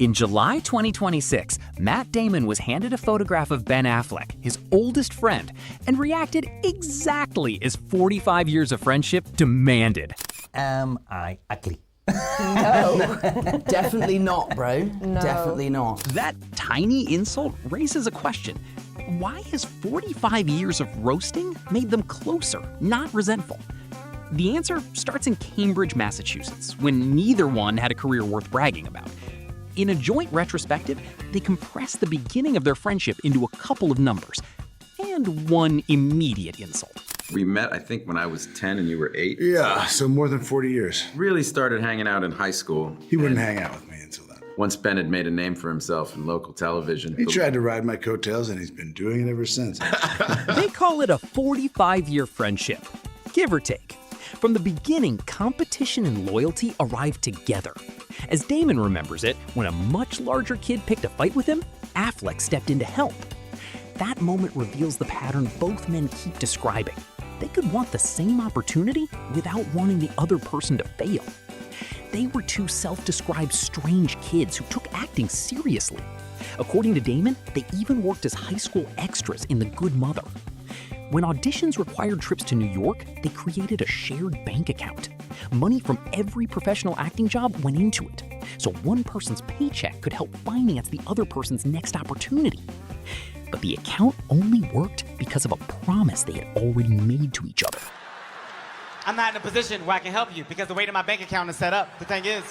In July 2026, Matt Damon was handed a photograph of Ben Affleck, his oldest friend, and reacted exactly as 45 years of friendship demanded. Am I ugly? No. Definitely not, bro. No. Definitely not. That tiny insult raises a question. Why has 45 years of roasting made them closer, not resentful? The answer starts in Cambridge, Massachusetts, when neither one had a career worth bragging about. In a joint retrospective, they compressed the beginning of their friendship into a couple of numbers and one immediate insult. We met, I think, when I was 10 and you were 8. Yeah, so more than 40 years. Really started hanging out in high school. He wouldn't hang out with me until then. Once Ben had made a name for himself in local television. He tried to ride my coattails, and he's been doing it ever since. They call it a 45-year friendship, give or take. From the beginning, competition and loyalty arrived together. As Damon remembers it, when a much larger kid picked a fight with him, Affleck stepped in to help. That moment reveals the pattern both men keep describing. They could want the same opportunity without wanting the other person to fail. They were two self-described strange kids who took acting seriously. According to Damon, they even worked as high school extras in The Good Mother. When auditions required trips to New York, they created a shared bank account. Money from every professional acting job went into it, so one person's paycheck could help finance the other person's next opportunity. But the account only worked because of a promise they had already made to each other. I'm not in a position where I can help you because the way that my bank account is set up, the thing is,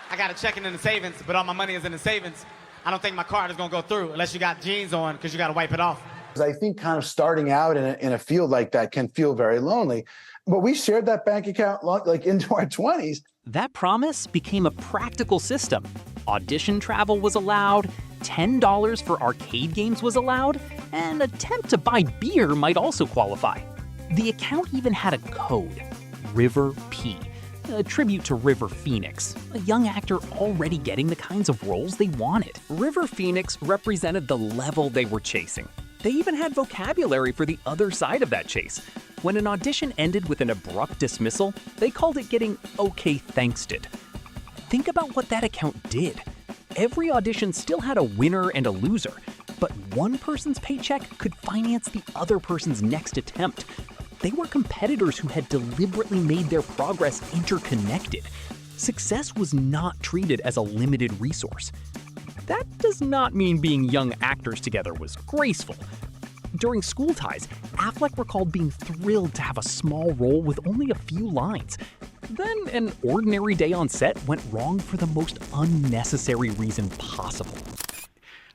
I got a checking in the savings, but all my money is in the savings. I don't think my card is gonna go through unless you got jeans on because you gotta wipe it off. I think kind of starting out in a field like that can feel very lonely. But we shared that bank account like into our 20s. That promise became a practical system. Audition travel was allowed, $10 for arcade games was allowed, and an attempt to buy beer might also qualify. The account even had a code, River P, a tribute to River Phoenix, a young actor already getting the kinds of roles they wanted. River Phoenix represented the level they were chasing. They even had vocabulary for the other side of that chase. When an audition ended with an abrupt dismissal, they called it getting okay thanksted. Think about what that account did. Every audition still had a winner and a loser, but one person's paycheck could finance the other person's next attempt. They were competitors who had deliberately made their progress interconnected. Success was not treated as a limited resource. That does not mean being young actors together was graceful. During School Ties, Affleck recalled being thrilled to have a small role with only a few lines. Then an ordinary day on set went wrong for the most unnecessary reason possible.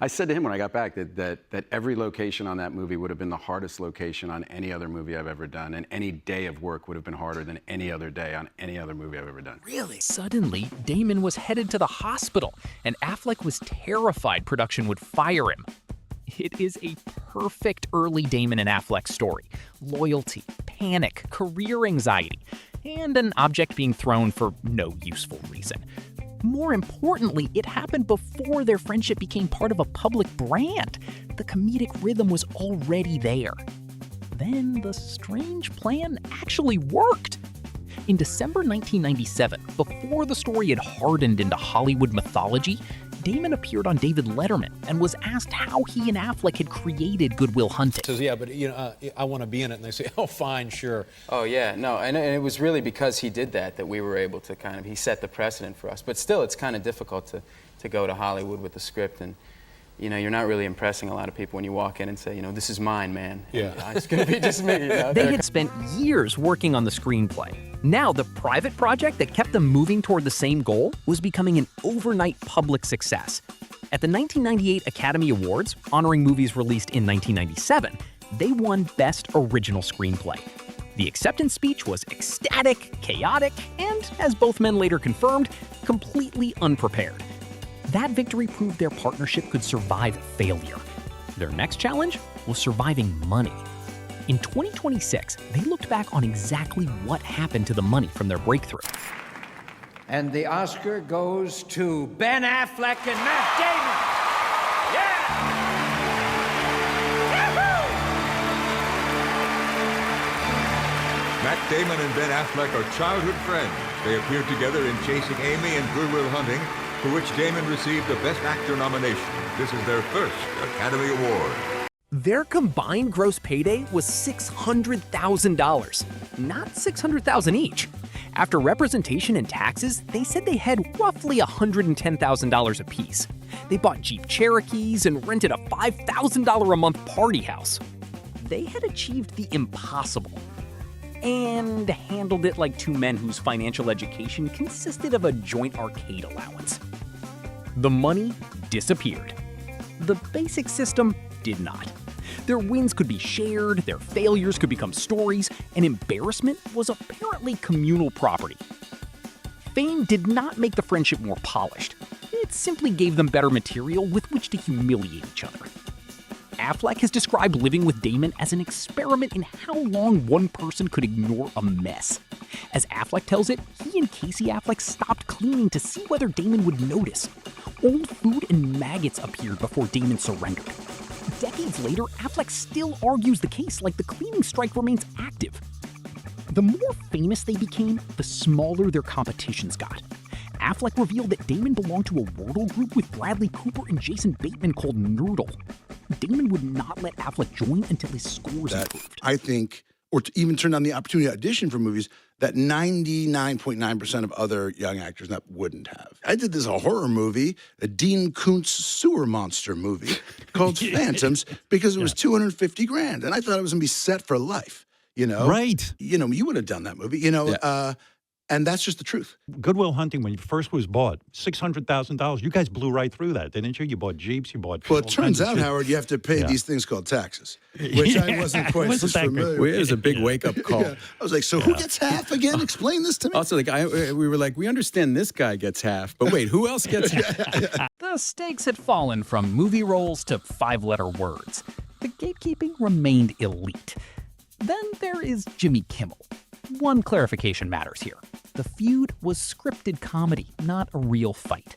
I said to him when I got back that every location on that movie would have been the hardest location on any other movie I've ever done, and any day of work would have been harder than any other day on any other movie I've ever done. Really? Suddenly, Damon was headed to the hospital, and Affleck was terrified production would fire him. It is a perfect early Damon and Affleck story. Loyalty, panic, career anxiety, and an object being thrown for no useful reason. More importantly, it happened before their friendship became part of a public brand. The comedic rhythm was already there. Then the strange plan actually worked. In December 1997, before the story had hardened into Hollywood mythology, Damon appeared on David Letterman and was asked how he and Affleck had created Good Will Hunting. Says, yeah, but I want to be in it. And they say, oh, fine, sure. Oh, yeah, no, and it was really because he did that we were able to he set the precedent for us. But still, it's kind of difficult to go to Hollywood with a script and, you're not really impressing a lot of people when you walk in and say, this is mine, man. Yeah. It's going to be just me. They had spent years working on the screenplay. Now, the private project that kept them moving toward the same goal was becoming an overnight public success. At the 1998 Academy Awards, honoring movies released in 1997, they won Best Original Screenplay. The acceptance speech was ecstatic, chaotic, and, as both men later confirmed, completely unprepared. That victory proved their partnership could survive failure. Their next challenge was surviving money. In 2026, they looked back on exactly what happened to the money from their breakthrough. And the Oscar goes to Ben Affleck and Matt Damon. Yeah! Matt Damon and Ben Affleck are childhood friends. They appeared together in Chasing Amy and Good Will Hunting, for which Damon received a Best Actor nomination. This is their first Academy Award. Their combined gross payday was $600,000, not $600,000 each. After representation and taxes, they said they had roughly $110,000 apiece. They bought Jeep Cherokees and rented a $5,000 a month party house. They had achieved the impossible and handled it like two men whose financial education consisted of a joint arcade allowance. The money disappeared. The basic system did not. Their wins could be shared, their failures could become stories, and embarrassment was apparently communal property. Fame did not make the friendship more polished. It simply gave them better material with which to humiliate each other. Affleck has described living with Damon as an experiment in how long one person could ignore a mess. As Affleck tells it, he and Casey Affleck stopped cleaning to see whether Damon would notice. Old food and maggots appeared before Damon surrendered. Decades later, Affleck still argues the case like the cleaning strike remains active. The more famous they became, the smaller their competitions got. Affleck revealed that Damon belonged to a Wordle group with Bradley Cooper and Jason Bateman called Nerdle. Damon would not let Affleck join until his scores improved. I think, or to even turn down the opportunity to audition for movies that 99.9% of other young actors wouldn't have. I did this horror movie, a Dean Koontz sewer monster movie called Phantoms, because it was $250,000, and I thought it was gonna be set for life. You know, Right. You know, you would have done that movie. You know, and that's just the truth. Good Will Hunting, when it first was bought, $600,000. You guys blew right through that, didn't you? You bought Jeeps, you bought. Well, all it turns kinds of out, shit. Howard, you have to pay these things called taxes, which I wasn't quite Wasn't as that good? familiar with. It was a big wake-up call. I was like, so who gets half again? Explain this to me. Also, we were like, we understand this guy gets half, but wait, who else gets half? The stakes had fallen from movie roles to five-letter words. The gatekeeping remained elite. Then there is Jimmy Kimmel. One clarification matters here. The feud was scripted comedy, not a real fight.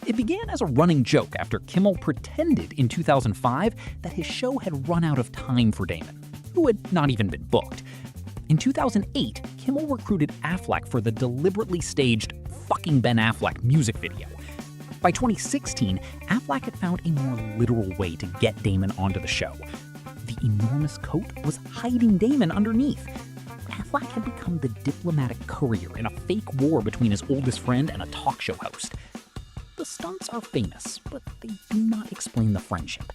It began as a running joke after Kimmel pretended in 2005 that his show had run out of time for Damon, who had not even been booked. In 2008, Kimmel recruited Affleck for the deliberately staged Fucking Ben Affleck music video. By 2016, Affleck had found a more literal way to get Damon onto the show. The enormous coat was hiding Damon underneath. Affleck had become the diplomatic courier in a fake war between his oldest friend and a talk show host. The stunts are famous, but they do not explain the friendship.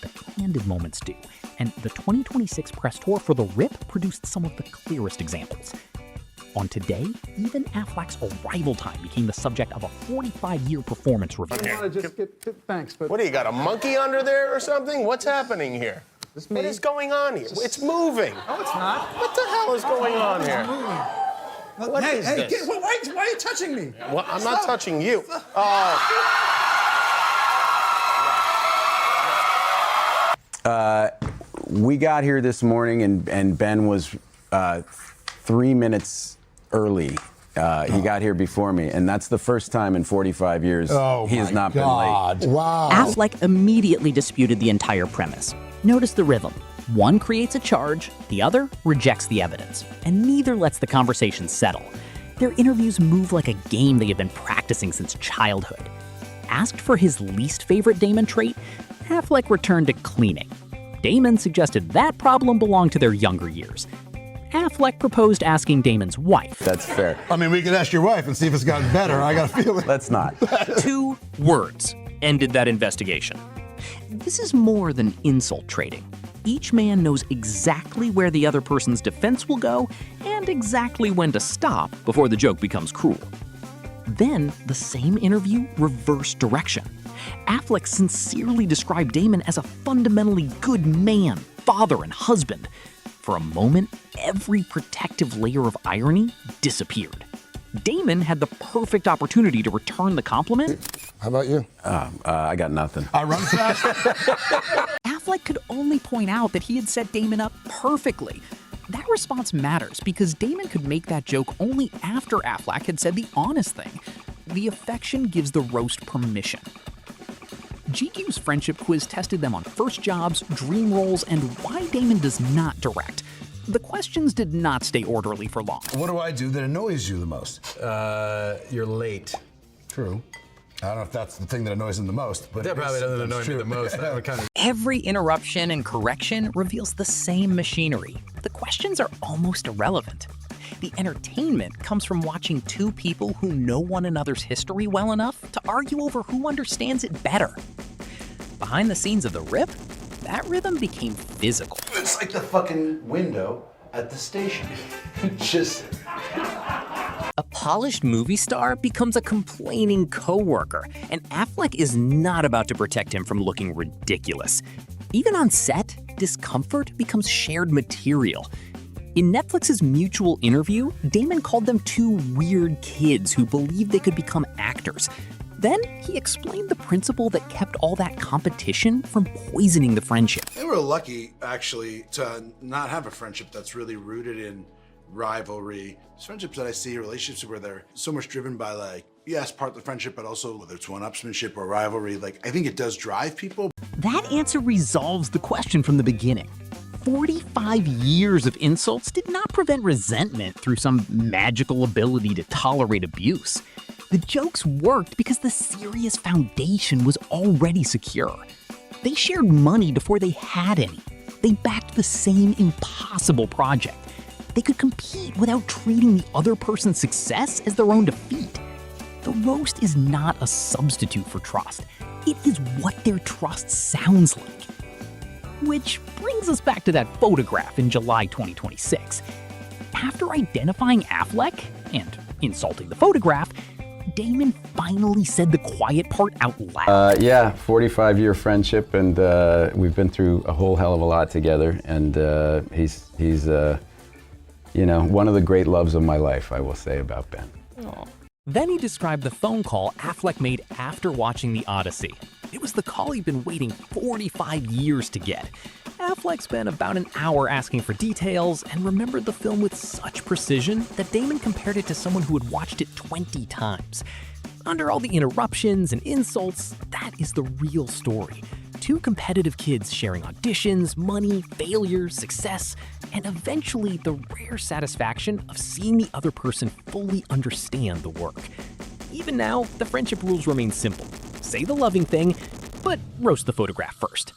The candid moments do, and the 2026 press tour for The Rip produced some of the clearest examples. On Today, even Affleck's arrival time became the subject of a 45-year performance review. Thanks, but... What do you got, a monkey under there or something? What's happening here? What is going on here? It's moving. No, it's not. What the hell is going on here? What is this? Why are you touching me? Well, I'm not touching you. Oh. We got here this morning, and Ben was 3 minutes early. He got here before me, and that's the first time in 45 years he has not been late. Wow. Affleck immediately disputed the entire premise. Notice the rhythm. One creates a charge, the other rejects the evidence, and neither lets the conversation settle. Their interviews move like a game they have been practicing since childhood. Asked for his least favorite Damon trait, Affleck returned to cleaning. Damon suggested that problem belonged to their younger years. Affleck proposed asking Damon's wife. That's fair. I mean, we could ask your wife and see if it's gotten better. I got a feeling. Let's not. 2 words ended that investigation. This is more than insult trading. Each man knows exactly where the other person's defense will go and exactly when to stop before the joke becomes cruel. Then, the same interview reversed direction. Affleck sincerely described Damon as a fundamentally good man, father, and husband. For a moment, every protective layer of irony disappeared. Damon had the perfect opportunity to return the compliment. How about you? I got nothing. I run fast. Affleck could only point out that he had set Damon up perfectly. That response matters because Damon could make that joke only after Affleck had said the honest thing. The affection gives the roast permission. GQ's friendship quiz tested them on first jobs, dream roles, and why Damon does not direct. The questions did not stay orderly for long. What do I do that annoys you the most? You're late. True. I don't know if that's the thing that annoys him the most, but That probably doesn't annoy me the most. That would kind of... Every interruption and correction reveals the same machinery. The questions are almost irrelevant. The entertainment comes from watching two people who know one another's history well enough to argue over who understands it better. Behind the scenes of The Rip, that rhythm became physical. It's like the fucking window at the station. Just... A polished movie star becomes a complaining coworker, and Affleck is not about to protect him from looking ridiculous. Even on set, discomfort becomes shared material. In Netflix's Mutual interview, Damon called them two weird kids who believed they could become actors. Then he explained the principle that kept all that competition from poisoning the friendship. They were lucky, actually, to not have a friendship that's really rooted in rivalry. There's friendships that I see, relationships where they're so much driven by, like, yes, part of the friendship, but also whether it's one-upsmanship or rivalry. Like, I think it does drive people. That answer resolves the question from the beginning. 45 years of insults did not prevent resentment through some magical ability to tolerate abuse. The jokes worked because the serious foundation was already secure. They shared money before they had any. They backed the same impossible project. They could compete without treating the other person's success as their own defeat. The roast is not a substitute for trust. It is what their trust sounds like. Which brings us back to that photograph in July 2026. After identifying Affleck and insulting the photograph, Damon finally said the quiet part out loud. Yeah, 45-year friendship, and we've been through a whole hell of a lot together, and he's you know, one of the great loves of my life, I will say about Ben. Aww. Then he described the phone call Affleck made after watching The Odyssey. It was the call he'd been waiting 45 years to get. Affleck spent about an hour asking for details and remembered the film with such precision that Damon compared it to someone who had watched it 20 times. Under all the interruptions and insults, that is the real story. Two competitive kids sharing auditions, money, failures, success, and eventually the rare satisfaction of seeing the other person fully understand the work. Even now, the friendship rules remain simple. Say the loving thing, but roast the photograph first.